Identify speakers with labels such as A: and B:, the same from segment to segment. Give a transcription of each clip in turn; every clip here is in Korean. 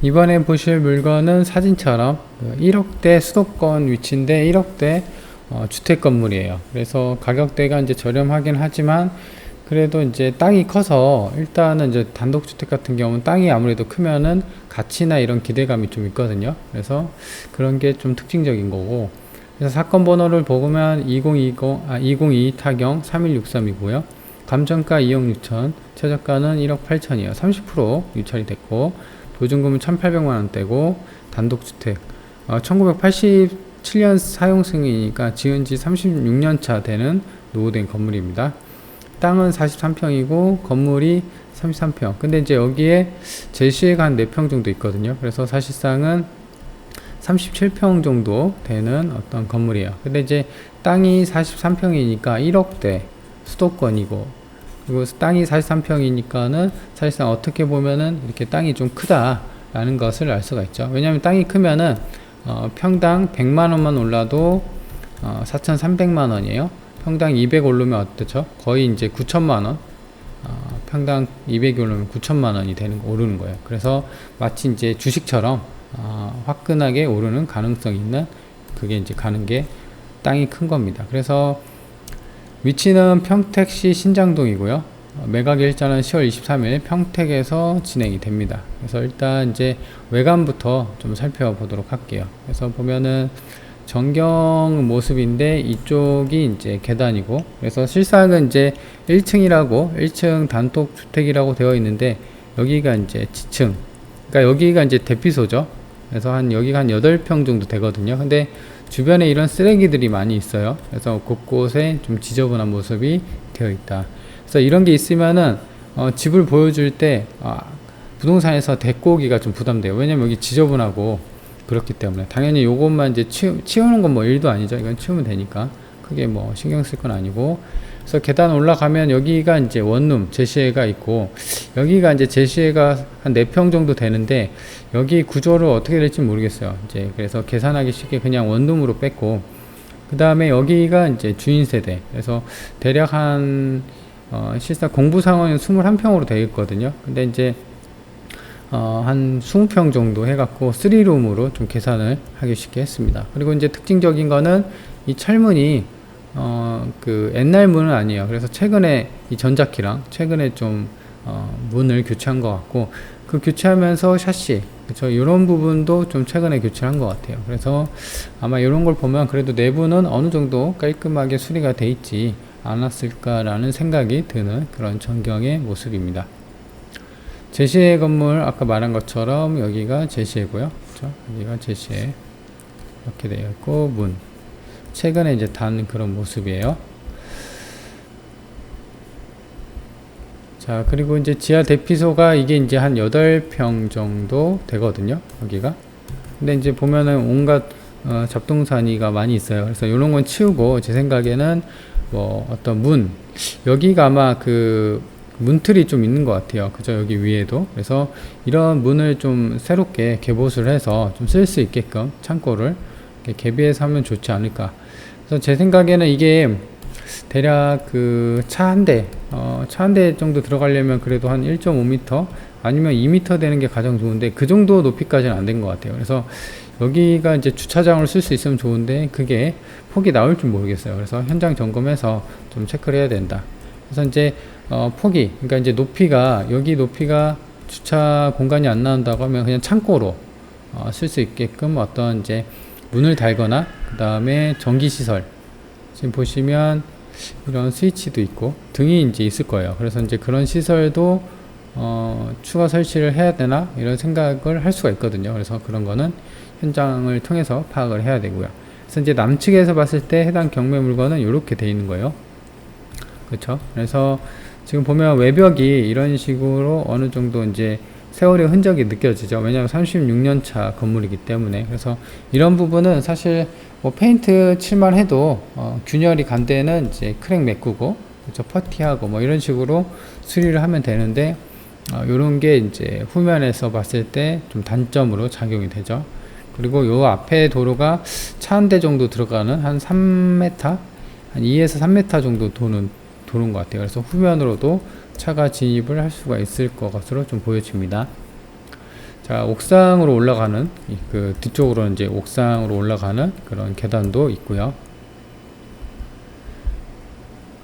A: 이번에 보실 물건은 사진처럼 1억대 수도권 위치인데 1억대 주택 건물이에요. 그래서 가격대가 이제 저렴하긴 하지만 그래도 이제 땅이 커서 일단은 이제 단독주택 같은 경우는 땅이 아무래도 크면은 가치나 이런 기대감이 좀 있거든요. 그래서 그런 게 좀 특징적인 거고. 그래서 사건 번호를 보면 2022 타경 3163이고요. 감정가 2억 6천, 최저가는 1억 8천이에요. 30% 유찰이 됐고, 보증금은 1,800만원대고, 단독주택, 1987년 사용승이니까 지은 지 36년 차 되는 노후된 건물입니다. 땅은 43평이고, 건물이 33평. 근데 이제 여기에 제시가 한 4평 정도 있거든요. 그래서 사실상은 37평 정도 되는 어떤 건물이에요. 근데 이제 땅이 43평이니까 1억대 수도권이고, 그리고 땅이 43평이니까는 사실상 어떻게 보면은 이렇게 땅이 좀 크다라는 것을 알 수가 있죠. 왜냐하면 땅이 크면은 평당 100만원만 올라도 4,300만원이에요. 평당 200 오르면 어떻죠? 거의 이제 9천만원. 평당 200이 오르면 9천만원이 오르는 거예요. 그래서 마치 이제 주식처럼 화끈하게 오르는 가능성이 있는, 그게 이제 가는 게 땅이 큰 겁니다. 그래서 위치는 평택시 신장동이고요. 매각 일자는 10월 23일 평택에서 진행이 됩니다. 그래서 일단 이제 외관부터 좀 살펴보도록 할게요. 그래서 보면은 전경 모습인데 이쪽이 이제 계단이고, 그래서 실상은 이제 1층이라고 1층 단독 주택이라고 되어 있는데 여기가 이제 지층, 그러니까 여기가 이제 대피소죠. 그래서 여기가 한 8평 정도 되거든요. 근데 주변에 이런 쓰레기들이 많이 있어요. 그래서 곳곳에 좀 지저분한 모습이 되어 있다. 그래서 이런 게 있으면은 집을 보여줄 때 부동산에서 데리고 오기가 좀 부담돼요. 왜냐면 여기 지저분하고 그렇기 때문에. 당연히 요것만 이제 치우는 건 뭐 일도 아니죠. 이건 치우면 되니까 크게 뭐 신경 쓸 건 아니고. 그래서 계단 올라가면 여기가 이제 원룸 제시회가 있고, 여기가 이제 제시회가 한 4평 정도 되는데 여기 구조를 어떻게 될지 모르겠어요. 이제 그래서 계산하기 쉽게 그냥 원룸으로 뺐고, 그 다음에 여기가 이제 주인 세대. 그래서 대략 실사 공부 상황은 21평으로 되어 있거든요. 근데 이제 한 20평 정도 해갖고 3룸으로 좀 계산을 하기 쉽게 했습니다. 그리고 이제 특징적인 거는 이 철문이 그 옛날 문은 아니에요. 그래서 최근에 이 전자키랑 최근에 좀 문을 교체한 것 같고, 그 교체하면서 샤시, 그쵸, 이런 부분도 좀 최근에 교체한 것 같아요. 그래서 아마 이런 걸 보면 그래도 내부는 어느 정도 깔끔하게 수리가 돼 있지 않았을까라는 생각이 드는 그런 전경의 모습입니다. 제시회 건물 아까 말한 것처럼 여기가 제시회고요. 그쵸? 여기가 제시회 이렇게 되어 있고, 문 최근에 이제 단 그런 모습이에요. 자, 그리고 이제 지하 대피소가 이게 이제 한 8평 정도 되거든요. 여기가. 근데 이제 보면은 온갖 잡동사니가 많이 있어요. 그래서 이런 건 치우고, 제 생각에는 뭐 어떤 여기가 아마 그 문틀이 좀 있는 것 같아요. 그죠? 여기 위에도. 그래서 이런 문을 좀 새롭게 개보수를 해서 좀 쓸 수 있게끔 창고를 개비해서 하면 좋지 않을까. 그래서 제 생각에는 이게 대략 그 차 한 대 정도 들어가려면 그래도 한 1.5m 아니면 2m 되는 게 가장 좋은데, 그 정도 높이까지는 안 된 것 같아요. 그래서 여기가 이제 주차장을 쓸 수 있으면 좋은데 그게 폭이 나올 줄 모르겠어요. 그래서 현장 점검해서 좀 체크를 해야 된다. 그래서 이제 폭이, 그러니까 이제 여기 높이가 주차 공간이 안 나온다고 하면 그냥 창고로 쓸 수 있게끔 어떤 이제 문을 달거나, 그 다음에 전기시설, 지금 보시면 이런 스위치도 있고 등이 이제 있을 거예요. 그래서 이제 그런 시설도 추가 설치를 해야 되나 이런 생각을 할 수가 있거든요. 그래서 그런 거는 현장을 통해서 파악을 해야 되고요. 그래서 이제 남측에서 봤을 때 해당 경매 물건은 이렇게 돼 있는 거예요. 그렇죠? 그래서 지금 보면 외벽이 이런 식으로 어느 정도 이제 세월의 흔적이 느껴지죠. 왜냐하면 36년 차 건물이기 때문에. 그래서 이런 부분은 사실 뭐 페인트 칠만 해도 균열이 간 데는 이제 크랙 메꾸고, 그렇죠, 퍼티하고 뭐 이런 식으로 수리를 하면 되는데, 요런 게 이제 후면에서 봤을 때 좀 단점으로 작용이 되죠. 그리고 요 앞에 도로가 차 한 대 정도 들어가는 한 3m, 한 2에서 3m 정도 도는 것 같아요. 그래서 후면으로도 차가 진입을 할 수가 있을 것으로 좀 보여집니다. 자, 옥상으로 올라가는 그 뒤쪽으로 이제 옥상으로 올라가는 그런 계단도 있고요.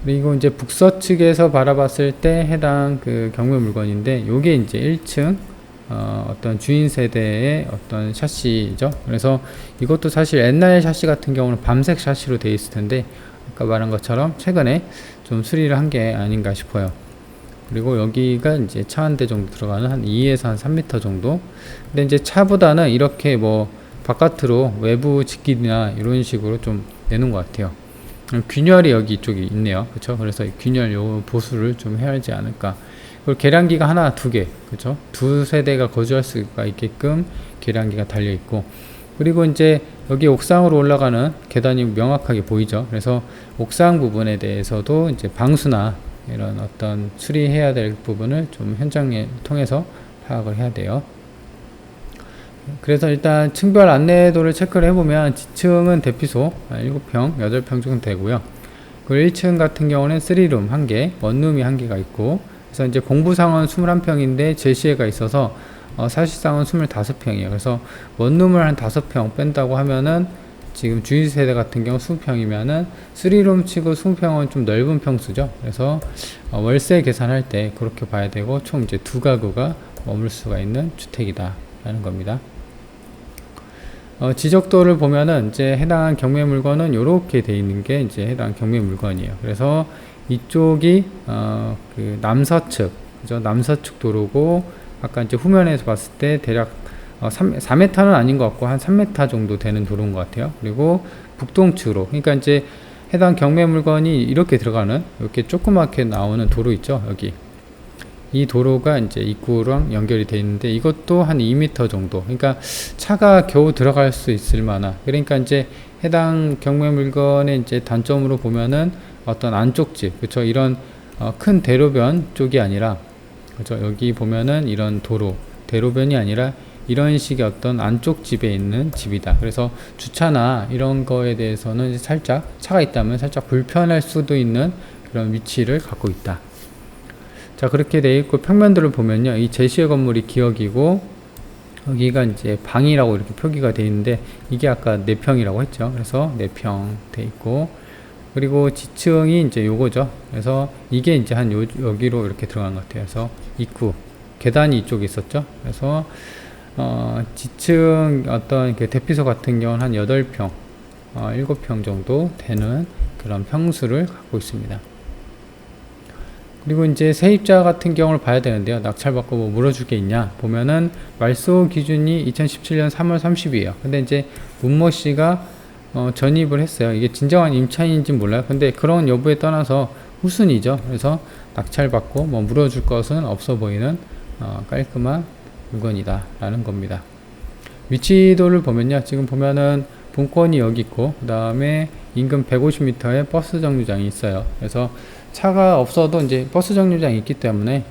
A: 그리고 이제 북서측에서 바라봤을 때 해당 그 경매 물건인데, 요게 이제 1층 어떤 주인 세대의 어떤 샤시죠. 그래서 이것도 사실 옛날 샤시 같은 경우는 밤색 샤시로 되어 있을 텐데, 아까 말한 것처럼 최근에 좀 수리를 한 게 아닌가 싶어요. 그리고 여기가 이제 차 한 대 정도 들어가는 한 2에서 한 3m 정도. 근데 이제 차보다는 이렇게 뭐 바깥으로 외부 직길이나 이런 식으로 좀 내는 것 같아요. 균열이 여기 이쪽에 있네요. 그쵸? 그래서 균열 요 보수를 좀 해야 하지 않을까. 그리고 계량기가 하나, 두 개. 그쵸? 두 세대가 거주할 수가 있게끔 계량기가 달려 있고. 그리고 이제 여기 옥상으로 올라가는 계단이 명확하게 보이죠. 그래서 옥상 부분에 대해서도 이제 방수나 이런 어떤 수리해야 될 부분을 좀 현장에 통해서 파악을 해야 돼요. 그래서 일단 층별 안내도를 체크를 해보면, 지층은 대피소 7평, 8평 정도 되고요. 그리고 1층 같은 경우는 3룸 1개, 원룸이 1개가 있고, 그래서 이제 공부상은 21평인데 제시회가 있어서 사실상은 25평이에요. 그래서 원룸을 한 5평 뺀다고 하면은, 지금 주인세대 같은 경우 20평이면은 3룸 치고 20평은 좀 넓은 평수죠. 그래서 월세 계산할 때 그렇게 봐야 되고, 총 이제 두 가구가 머물 수가 있는 주택이다 라는 겁니다. 지적도를 보면은 이제 해당 경매 물건은 이렇게 돼 있는 게 이제 해당 경매 물건이에요. 그래서 이쪽이 그 남서측, 그죠? 남서측 도로고, 아까 이제 후면에서 봤을 때 대략 4m는 아닌 것 같고 한 3m 정도 되는 도로인 것 같아요. 그리고 북동측으로, 그러니까 이제 해당 경매 물건이 이렇게 들어가는, 이렇게 조그맣게 나오는 도로 있죠. 여기 이 도로가 이제 입구랑 연결이 되어 있는데, 이것도 한 2m 정도. 그러니까 차가 겨우 들어갈 수 있을 만한. 그러니까 이제 해당 경매 물건의 이제 단점으로 보면은 어떤 안쪽 집, 그렇죠? 이런 큰 대로변 쪽이 아니라, 그렇죠? 여기 보면은 이런 도로, 대로변이 아니라 이런 식의 어떤 안쪽 집에 있는 집이다. 그래서 주차나 이런 거에 대해서는 살짝 차가 있다면 살짝 불편할 수도 있는 그런 위치를 갖고 있다. 자, 그렇게 돼 있고, 평면들을 보면요, 이 제시의 건물이 기역이고, 여기가 이제 방이라고 이렇게 표기가 돼 있는데, 이게 아까 4평이라고 했죠. 그래서 4평 돼 있고, 그리고 지층이 이제 요거죠. 그래서 이게 이제 한 여기로 이렇게 들어간 것 같아요. 그래서 입구 계단이 이쪽에 있었죠. 그래서 지층 어떤 그 대피소 같은 경우는 한 8평, 7평 정도 되는 그런 평수를 갖고 있습니다. 그리고 이제 세입자 같은 경우를 봐야 되는데요. 낙찰받고 뭐 물어줄 게 있냐 보면은, 말소 기준이 2017년 3월 30일이에요. 근데 이제 문모 씨가 전입을 했어요. 이게 진정한 임차인인지 몰라요. 근데 그런 여부에 떠나서 후순이죠. 그래서 낙찰받고 뭐 물어줄 것은 없어 보이는 깔끔한 물건이다 라는 겁니다. 위치도를 보면요, 지금 보면은 본권이 여기 있고, 그 다음에 인근 150m에 버스 정류장이 있어요. 그래서 차가 없어도 이제 버스 정류장이 있기 때문에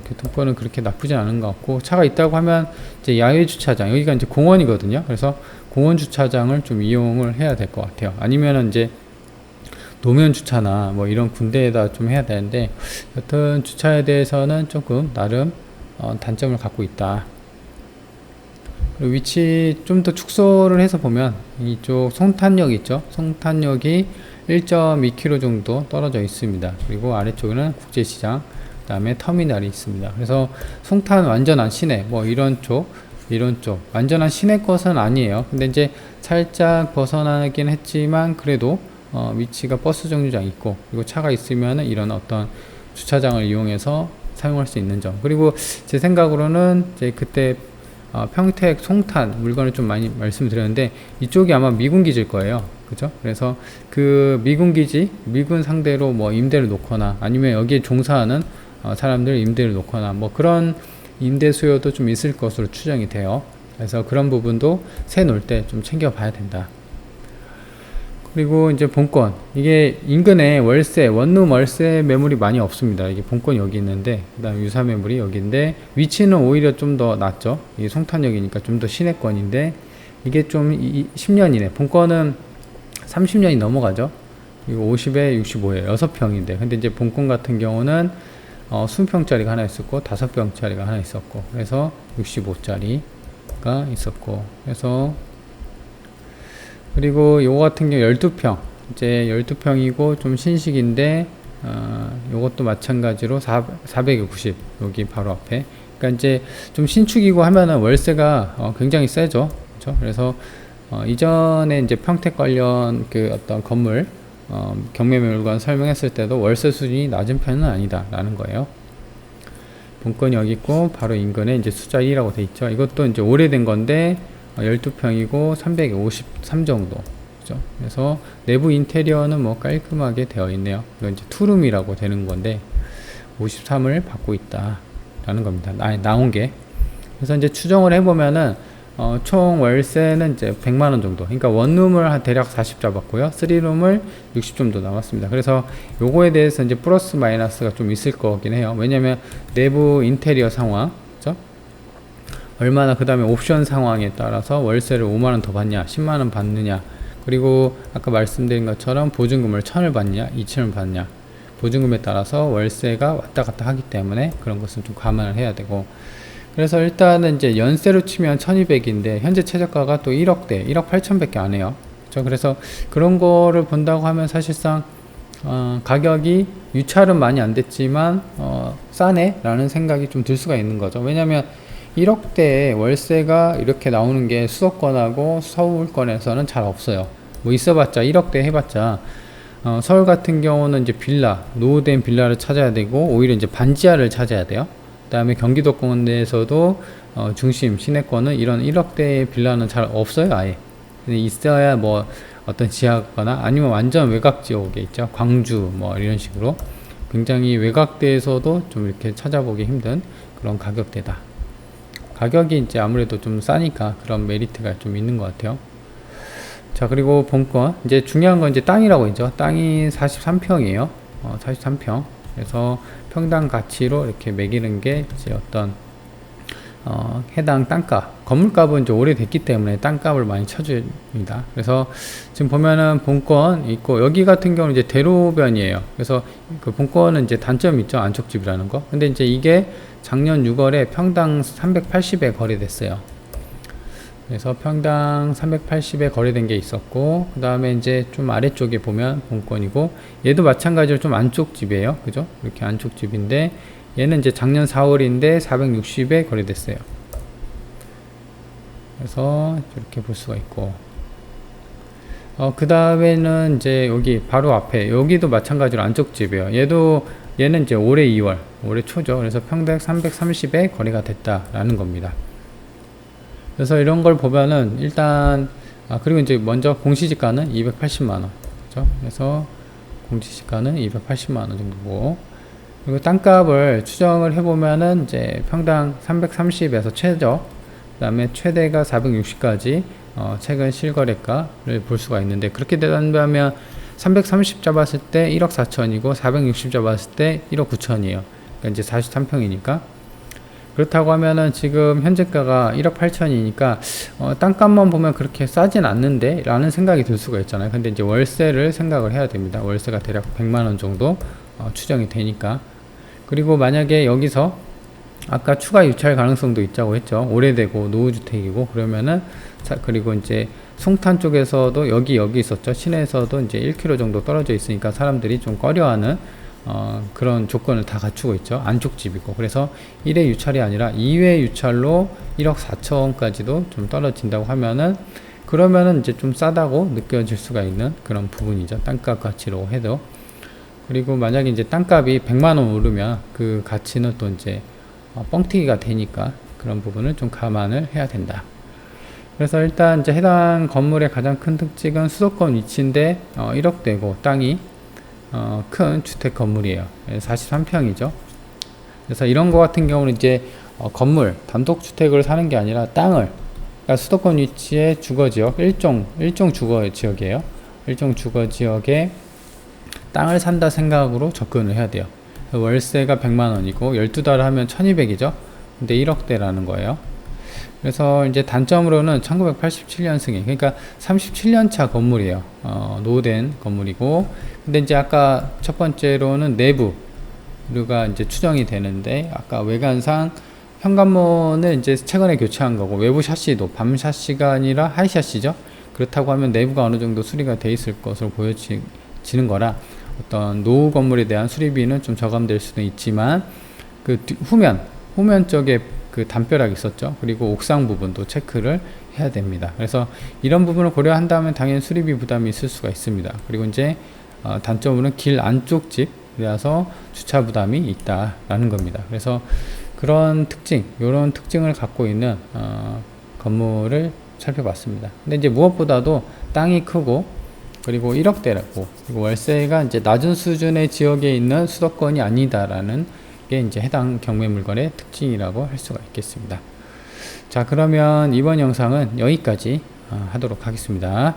A: 교통권은 그렇게 나쁘지 않은 것 같고, 차가 있다고 하면 이제 야외 주차장, 여기가 이제 공원이거든요. 그래서 공원 주차장을 좀 이용을 해야 될 것 같아요. 아니면은 이제 노면 주차나 뭐 이런 군데에다 좀 해야 되는데, 여튼 주차에 대해서는 조금 나름 단점을 갖고 있다. 그리고 위치 좀 더 축소를 해서 보면, 이쪽 송탄역 있죠. 송탄역이 1.2km 정도 떨어져 있습니다. 그리고 아래쪽에는 국제시장, 그 다음에 터미널이 있습니다. 그래서 송탄 완전한 시내, 뭐 이런 쪽 완전한 시내 것은 아니에요. 근데 이제 살짝 벗어나긴 했지만, 그래도 위치가 버스 정류장 있고, 그리고 차가 있으면은 이런 어떤 주차장을 이용해서 사용할 수 있는 점. 그리고 제 생각으로는 이제 그때 평택 송탄 물건을 좀 많이 말씀드렸는데, 이쪽이 아마 미군 기지일 거예요. 그죠? 그래서 그 미군 기지, 미군 상대로 뭐 임대를 놓거나, 아니면 여기에 종사하는 사람들 임대를 놓거나, 뭐 그런 임대 수요도 좀 있을 것으로 추정이 돼요. 그래서 그런 부분도 세 놓을 때 좀 챙겨봐야 된다. 그리고 이제 본권, 이게 인근에 월세, 원룸 월세 매물이 많이 없습니다. 이게 본권 여기 있는데, 그 다음 유사 매물이 여기인데, 위치는 오히려 좀 더 낫죠. 이게 송탄역이니까 좀 더 시내권인데, 이게 좀 10년이네. 본권은 30년이 넘어가죠. 이거 50에 65에 6평인데, 근데 이제 본권 같은 경우는 20평짜리가 하나 있었고 5평짜리가 하나 있었고, 그래서 65짜리가 있었고, 그래서 그리고 요거 같은 경우 12평, 이제 12평이고 좀 신식인데 요것도 마찬가지로 490, 여기 바로 앞에. 그러니까 이제 좀 신축이고 하면은 월세가 굉장히 세죠. 그렇죠? 그래서 이전에 이제 평택 관련 그 어떤 건물 경매물건 설명했을 때도 월세 수준이 낮은 편은 아니다 라는 거예요. 본건이 여기 있고 바로 인근에 이제 숫자 1이라고 돼 있죠. 이것도 이제 오래된 건데 12평이고 353 정도. 그죠? 그래서 내부 인테리어는 뭐 깔끔하게 되어 있네요. 이건 이제 투룸이라고 되는 건데 53을 받고 있다 라는 겁니다. 나온 게. 그래서 이제 추정을 해보면은 총 월세는 이제 100만원 정도. 그러니까 원룸을 한 대략 40 잡았고요. 3룸을 60 정도 나왔습니다. 그래서 요거에 대해서 이제 플러스 마이너스가 좀 있을 거긴 해요. 왜냐면 내부 인테리어 상황, 그죠? 얼마나, 그 다음에 옵션 상황에 따라서 월세를 5만원 더 받냐, 10만원 받느냐, 그리고 아까 말씀드린 것처럼 보증금을 1000을 받냐, 2000을 받냐, 보증금에 따라서 월세가 왔다 갔다 하기 때문에 그런 것은 좀 감안을 해야 되고, 그래서 일단은 이제 연세로 치면 1200인데 현재 최저가가 또 1억대 1억 8천 밖에 안 해요. 그렇죠? 그래서 그런 거를 본다고 하면 사실상 가격이 유찰은 많이 안 됐지만 싸네 라는 생각이 좀 들 수가 있는 거죠. 왜냐면 1억대에 월세가 이렇게 나오는 게 수도권하고 서울권에서는 잘 없어요. 뭐 있어봤자 1억대 해봤자 서울 같은 경우는 이제 빌라, 노후된 빌라를 찾아야 되고 오히려 이제 반지하를 찾아야 돼요. 그 다음에 경기도권 내에서도 중심 시내권은 이런 1억대의 빌라는 잘 없어요. 아예. 근데 있어야 뭐 어떤 지하거나 아니면 완전 외곽 지역에 있죠. 광주 뭐 이런 식으로 굉장히 외곽대에서도 좀 이렇게 찾아보기 힘든 그런 가격대다. 가격이 이제 아무래도 좀 싸니까 그런 메리트가 좀 있는 것 같아요. 자, 그리고 본건 이제 중요한 건 이제 땅이라고 있죠. 땅이 43평이에요. 43평. 그래서 평당 가치로 이렇게 매기는 게 이제 어떤 해당 땅값, 건물값은 이제 오래됐기 때문에 땅값을 많이 쳐줍니다. 그래서 지금 보면은 본권 있고 여기 같은 경우는 이제 대로변이에요. 그래서 그 본권은 이제 단점이 있죠. 안쪽집이라는 거. 근데 이제 이게 작년 6월에 평당 380에 거래됐어요. 그래서 평당 380에 거래된 게 있었고, 그 다음에 이제 좀 아래쪽에 보면 본권이고, 얘도 마찬가지로 좀 안쪽 집이에요. 그죠? 이렇게 안쪽 집인데, 얘는 이제 작년 4월인데 460에 거래됐어요. 그래서 이렇게 볼 수가 있고, 그 다음에는 이제 여기 바로 앞에, 여기도 마찬가지로 안쪽 집이에요. 얘는 이제 올해 2월, 올해 초죠. 그래서 평당 330에 거래가 됐다라는 겁니다. 그래서 이런 걸 보면은 일단 그리고 이제 먼저 공시지가는 280만원, 그렇죠? 그래서 공시지가는 280만원 정도고, 그리고 땅값을 추정을 해보면은 이제 평당 330에서 최저, 그 다음에 최대가 460까지 최근 실거래가를 볼 수가 있는데, 그렇게 된다면 330 잡았을 때 1억 4천이고 460 잡았을 때 1억 9천이에요. 그러니까 이제 43평이니까. 그렇다고 하면은 지금 현재가가 1억 8천이니까 땅값만 보면 그렇게 싸진 않는데 라는 생각이 들 수가 있잖아요. 근데 이제 월세를 생각을 해야 됩니다. 월세가 대략 100만원 정도 추정이 되니까. 그리고 만약에 여기서 아까 추가 유찰 가능성도 있다고 했죠. 오래되고 노후주택이고 그러면은 그리고 이제 송탄 쪽에서도 여기 있었죠. 시내에서도 이제 1km 정도 떨어져 있으니까 사람들이 좀 꺼려하는 그런 조건을 다 갖추고 있죠. 안쪽 집이고. 그래서 1회 유찰이 아니라 2회 유찰로 1억 4천까지도 좀 떨어진다고 하면은, 그러면은 이제 좀 싸다고 느껴질 수가 있는 그런 부분이죠. 땅값 가치로 해도. 그리고 만약에 이제 땅값이 100만원 오르면 그 가치는 또 이제 뻥튀기가 되니까 그런 부분을 좀 감안을 해야 된다. 그래서 일단 이제 해당 건물의 가장 큰 특징은 수도권 위치인데 1억대고 땅이 큰 주택 건물이에요. 43평이죠. 그래서 이런 거 같은 경우는 이제 건물, 단독주택을 사는 게 아니라 땅을, 그러니까 수도권 위치의 주거지역, 일종 주거지역이에요. 일종 주거지역에 땅을 산다 생각으로 접근을 해야 돼요. 월세가 100만원이고 12달 하면 1200이죠. 근데 1억대라는 거예요. 그래서 이제 단점으로는 1987년승이, 그러니까 37년차 건물이에요. 노후된 건물이고, 근데 이제 아까 첫 번째로는 내부, 수리가 이제 추정이 되는데, 아까 외관상 현관문을 이제 최근에 교체한 거고, 외부 샤시도 밤 샤시가 아니라 하이 샤시죠. 그렇다고 하면 내부가 어느 정도 수리가 돼 있을 것으로 보여지는 거라, 어떤 노후 건물에 대한 수리비는 좀 저감될 수는 있지만, 그 후면 쪽에 그 담벼락이 있었죠. 그리고 옥상 부분도 체크를 해야 됩니다. 그래서 이런 부분을 고려한다면 당연히 수리비 부담이 있을 수가 있습니다. 그리고 이제 단점으로는 길 안쪽 집이라서 주차 부담이 있다라는 겁니다. 그래서 그런 특징, 이런 특징을 갖고 있는 건물을 살펴봤습니다. 근데 이제 무엇보다도 땅이 크고, 그리고 1억대라고, 그리고 월세가 이제 낮은 수준의 지역에 있는 수도권이 아니다라는 게 이제 해당 경매 물건의 특징이라고 할 수가 있겠습니다. 자, 그러면 이번 영상은 여기까지 하도록 하겠습니다.